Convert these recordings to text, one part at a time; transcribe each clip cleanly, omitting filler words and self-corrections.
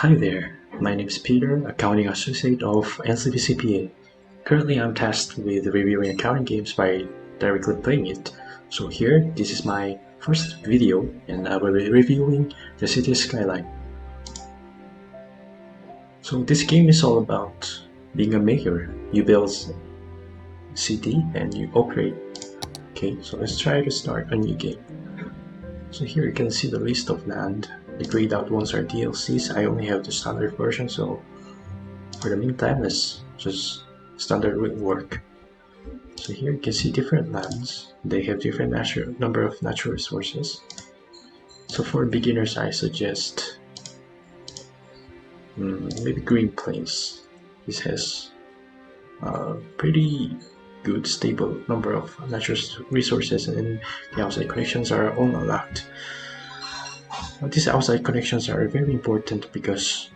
Hi there, my name is Peter, Accounting Associate of NCBCPA. Currently I'm tasked with reviewing accounting games by directly playing it. So here, this is my first video and I will be reviewing the city Skyline. So this game is all about being a mayor. You build a city and you operate. Okay, so let's try to start a new game. So here you can see the list of land. The grayed out ones are DLCs. I only have the standard version, so for the meantime, let's just standard will work. So here you can see different lands. They have different number of natural resources. So for beginners, I suggest maybe Green Plains. This has a pretty good stable number of natural resources, and the outside connections are all unlocked. These outside connections are very important because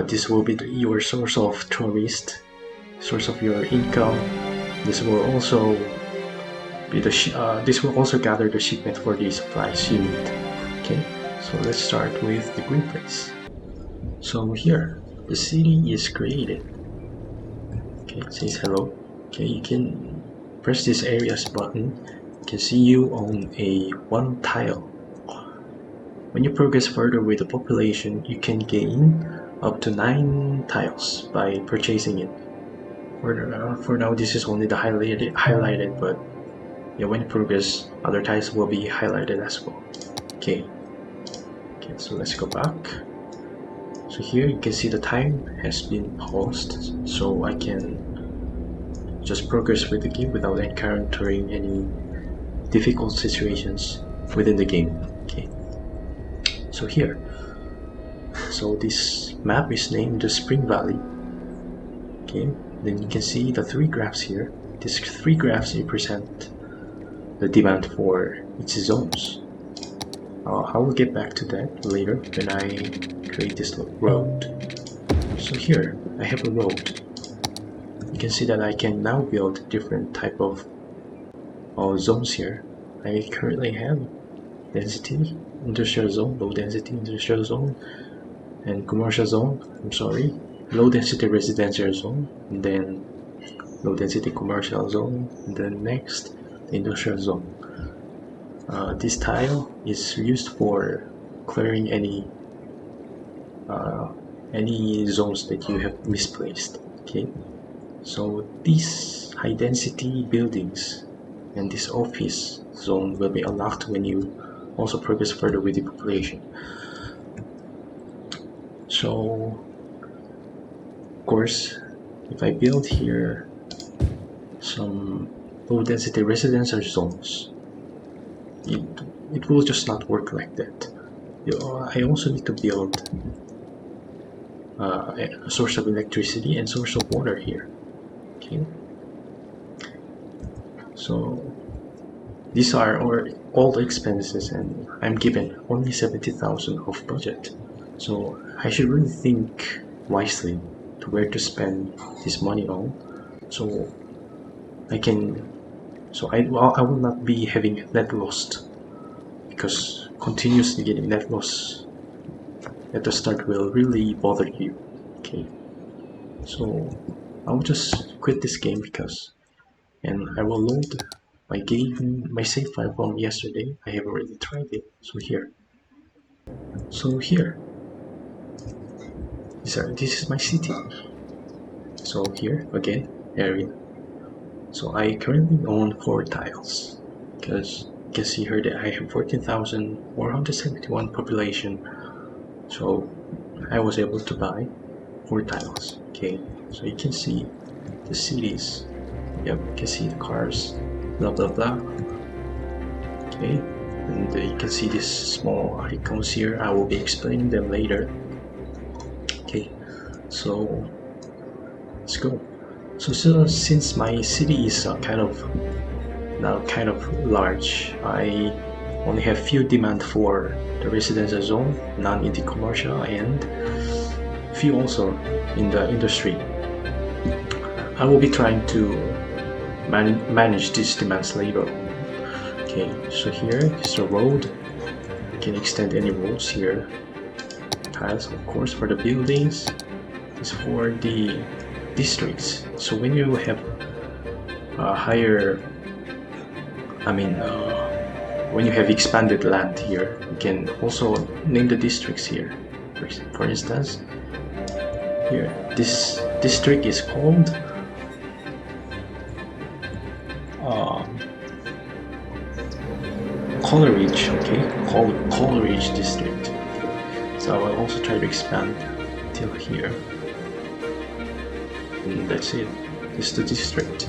this will be your source of tourist, source of your income. This will also be this will also gather the shipment for the supplies you need. Okay, so let's start with the green place. So here, the city is created. Okay, it says hello. Okay, you can press this areas button. You can see you own a one tile. When you progress further with the population, you can gain up to 9 tiles by purchasing it. For now, this is only the highlighted, but yeah, when you progress, other tiles will be highlighted as well. Okay, so let's go back. So here you can see the time has been paused, so I can just progress with the game without encountering any difficult situations within the game. Okay. So here, so this map is named the Spring Valley. Okay, then you can see the 3 graphs here. These 3 graphs represent the demand for its zones. I will get back to that later when I create this road. So here, I have a road. You can see that I can now build different type of zones here. I currently have density industrial zone, low density industrial zone, and commercial zone. I'm sorry, low density residential zone, and then low density commercial zone, and then next the industrial zone. This tile is used for clearing any zones that you have misplaced. Okay, so these high density buildings and this office zone will be unlocked when you also progress further with the population. So of course, if I build here some low density residential zones, it will just not work like that. I also need to build a source of electricity and source of water here. Okay, so these are all the expenses, and I'm given only 70,000 of budget. So I should really think wisely to where to spend this money on. So I will not be having net loss, because continuously getting net loss at the start will really bother you. Okay, so I will just quit this game and I will load my save file from yesterday. I have already tried it. So here, this is my city. So here again, area. So I currently own 4 tiles, because you can see here that I have 14,471 population. So I was able to buy 4 tiles. Okay, so you can see the cities. Yep, you can see the cars, blah blah blah. Okay, and you can see these small icons here. I will be explaining them later. Okay, so let's go. So since my city is kind of large, I only have few demand for the residential zone, none in the commercial, and few also in the industry. I will be trying to manage these demands later. Okay, so here is the road. You can extend any roads here. tiles, of course, for the buildings. It's for the districts. So when you have higher, when you have expanded land here, you can also name the districts here. For instance, here, this district is called Coleridge, okay? Coleridge district. So I will also try to expand till here. And that's it. This is the district.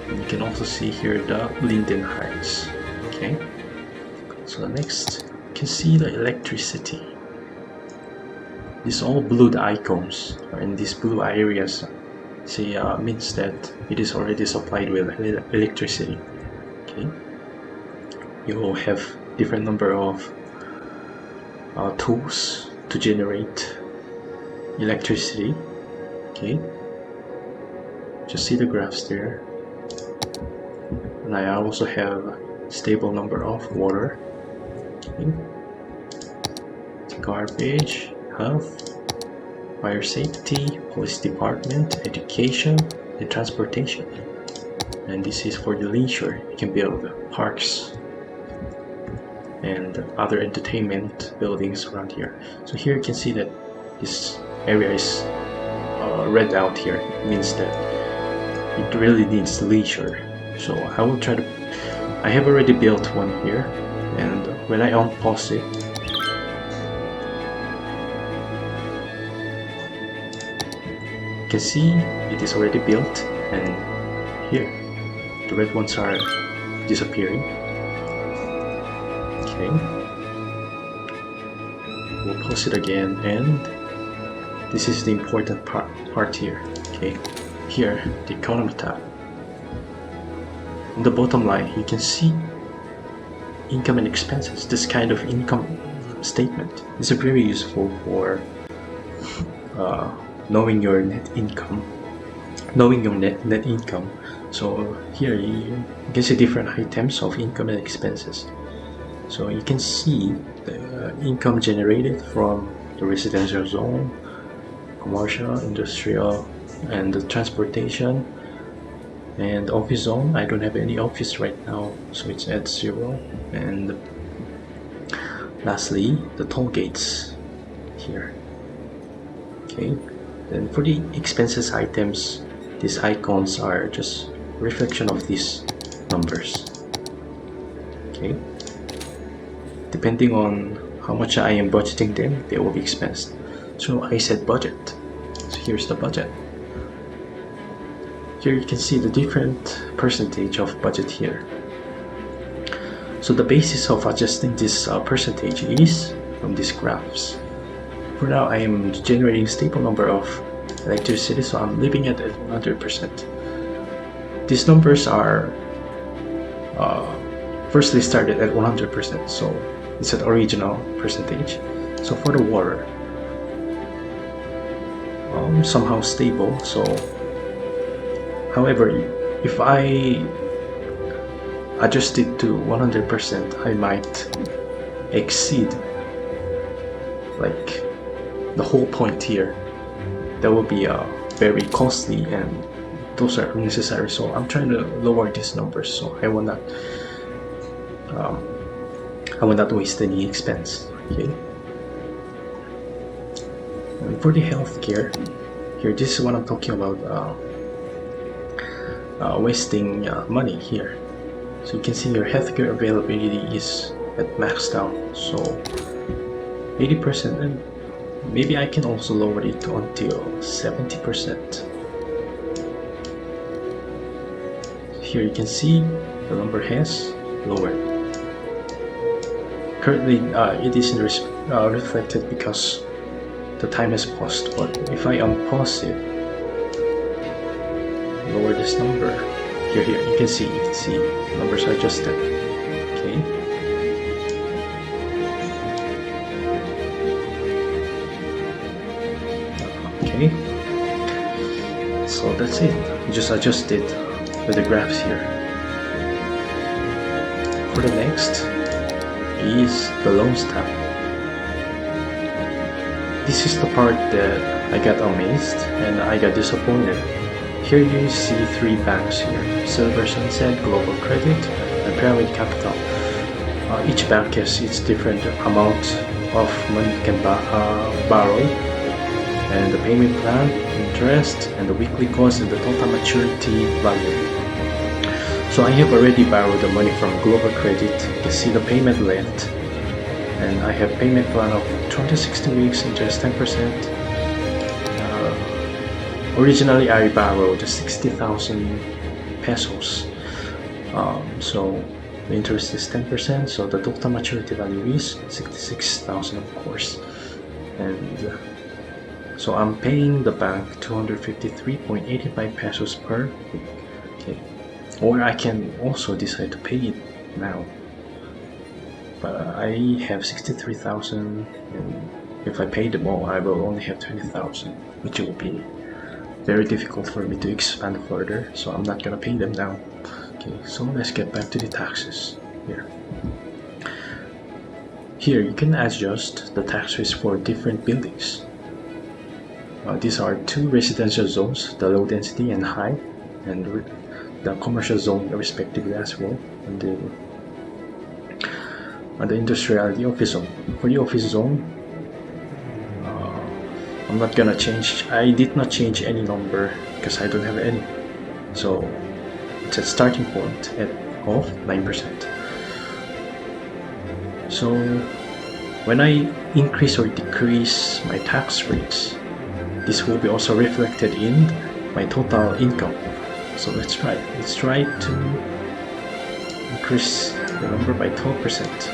And you can also see here the Linden Heights. Okay. So next, you can see the electricity. These all blue icons, and these blue areas means that it is already supplied with electricity. Okay. You will have different number of tools to generate electricity. Okay. Just see the graphs there. And I also have stable number of water. Okay. Garbage, health, fire safety, police department, education, and transportation. And this is for the leisure. You can build parks and other entertainment buildings around here. So here you can see that this area is red out here. It means that it really needs leisure. So I will try to, I have already built one here, and when I unpause it, you can see it is already built, and here the red ones are disappearing. Okay, we'll pause it again, and this is the important part here. Okay, here the economy tab. On the bottom line, you can see income and expenses. This kind of income statement is very useful for knowing your net income. So here you can see different items of income and expenses. So you can see the income generated from the residential zone, commercial, industrial, and the transportation, and office zone. I don't have any office right now, so it's at 0. And lastly, the toll gates here. Okay, then for the expenses items, these icons are just reflection of these numbers. Okay, depending on how much I am budgeting them, they will be expensed. So I said budget. So here's the budget. Here you can see the different percentage of budget here. So the basis of adjusting this percentage is from these graphs. For now, I am generating stable number of electricity, so I'm leaving it at 100%. These numbers are firstly started at 100%, so it's an original percentage. So for the water, somehow stable. So however, if I adjust it to 100%, I might exceed like the whole point here. That will be very costly, and those are unnecessary. So I'm trying to lower these numbers, so I will not waste any expense. Okay. And for the healthcare, here, this is what I'm talking about. Wasting money here. So you can see your healthcare availability is at maxed out, so 80%, and maybe I can also lower it until 70%. Here you can see the number has lowered. Currently it isn't reflected because the time has paused, but if I unpause it, lower this number, here you can see numbers are adjusted. Okay, so that's it. You just adjust it with the graphs here. For the next is the loans tab. this is the part that I got amazed and I got disappointed. Here you see three banks here: Silver Sunset, Global Credit, and Pyramid Capital. Each bank has its different amount of money you can borrow, and the payment plan, interest, and the weekly cost, and the total maturity value. So I have already borrowed the money from Global Credit. You can see the payment length, and I have payment plan of 260 weeks, interest 10%. Originally I borrowed 60,000 pesos, so the interest is 10%, so the total maturity value is 66,000, of course. And so I'm paying the bank 253.85 pesos per week. Okay, or I can also decide to pay it now, but I have 63,000, and if I pay them all I will only have 20,000, which will be very difficult for me to expand further, so I'm not gonna pay them now. Okay, so let's get back to the taxes here. Here you can adjust the tax rates for different buildings. These are two residential zones, the low density and high, and the commercial zone respectively as well, and the industrial and the office zone. For the office zone, I'm not gonna change. I did not change any number because I don't have any. So it's a starting point of 9%. So when I increase or decrease my tax rates, this will be also reflected in my total income. So let's try. Let's try to increase the number by 12%.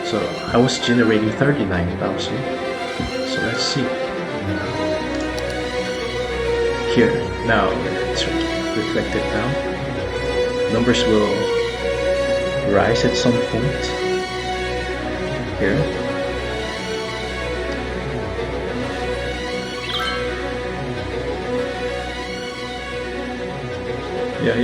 So I was generating 39,000. So let's see. Here, now it's reflected now. Numbers will rise at some point. Here. Yeah,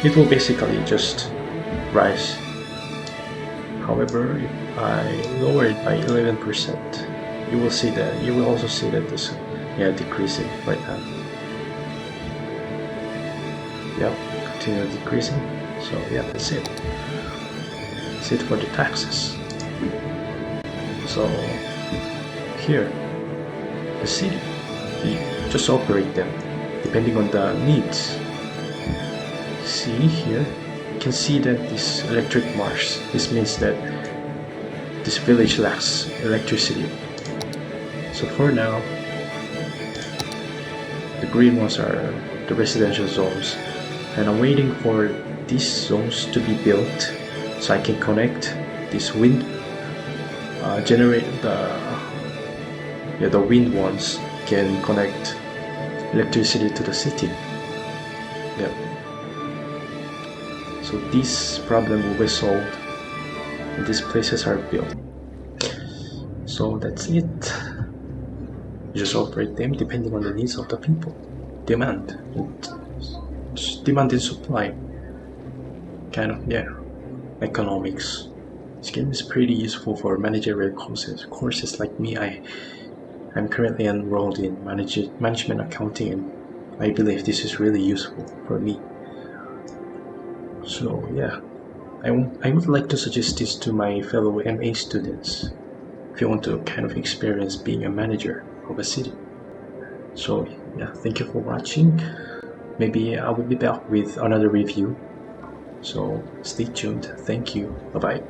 it will basically just rise. However, if I lower it by 11%, you will see that. You will also see that this, decreasing right now. Yep, continue decreasing. So yeah, that's it. That's it for the taxes. So here, the city, you just operate them depending on the needs. See here, you can see that this electric marks. This means that this village lacks electricity. So for now, the green ones are the residential zones, and I'm waiting for these zones to be built so I can connect this wind, generate the wind ones can connect electricity to the city. Yep. So this problem will be solved when these places are built. So that's it. You just operate them depending on the needs of the people. Demand and supply. Kind of, economics. This game is pretty useful for managerial courses like me. I'm currently enrolled in management accounting, and I believe this is really useful for me. So yeah, I would like to suggest this to my fellow MA students if you want to kind of experience being a manager of a city. So yeah, thank you for watching. Maybe I will be back with another review. So stay tuned. Thank you. Bye bye.